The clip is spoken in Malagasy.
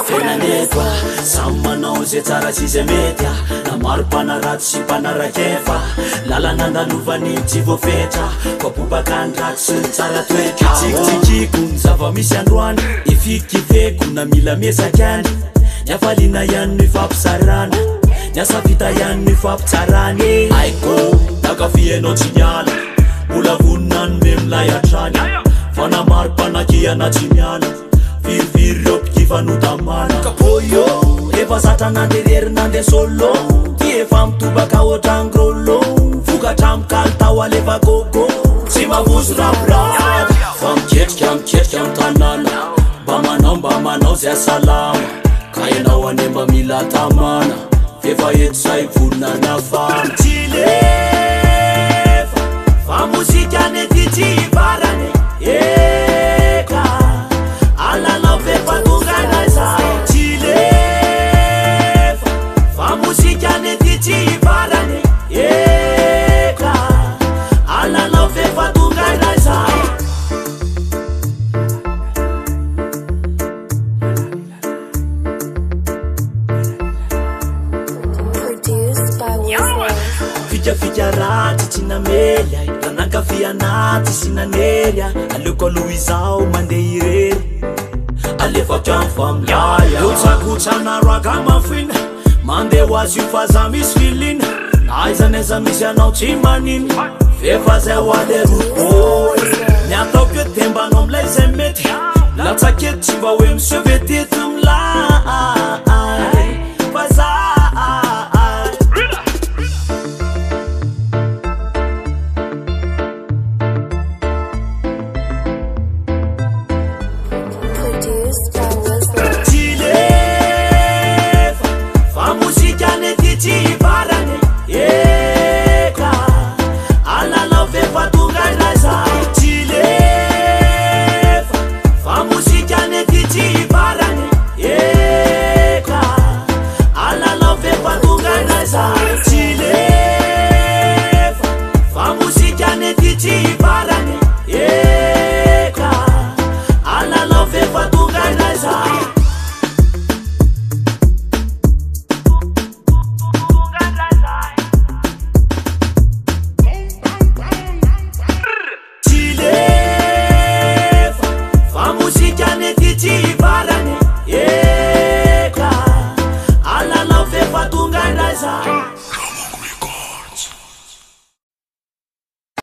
Fenanefa samy manao zay tsara sy zay mety na maro mpanaratsy sy mpanarakefa lalana andalovany tsy voafetra fa bobaka ny ratsy sy ny tsara toetra tsikitsikiko ny zava-misy androany ifikifeko na mila mesakany ny afaliana ihany no ifampisarana ny asa vita ihany no ifampitsarany aiko takafianao tsy miala mbola vonina nome milay atrany fa na maro mpanakiana tsy miala viriviry reo mpikifanodamana kapoyo efa zatra nanderery nandeha solo ty efa mitobaka ohatrangrolo vokatra mikaly tao alefa gogo tsy mavozo ravoravo fa miketrika amin'ny tanàna mba manao zay asalama ka ianao anemba mila tamana efa eto zay vonina nafana tsy lefa fa mozika nety tsy hivarany eka alanao fefa tongana zay tsy lefa fa mozika nety tsy hivarany eka alanao fefa tongana zay fikafika ratsy tsy namely ay ranakafi anaty sy nanery ay aleoko aloha izao mandeha irery alefatra ny familaya otsakotsana roaka mafina mandeha ho azy io fa za misy filina na aizanaiza misy anao tsy maniny fefa zay ho aleroboy ny ataoko eto de mbanao amilay zay mety latsaketo tsy mba hoe misevety eto milay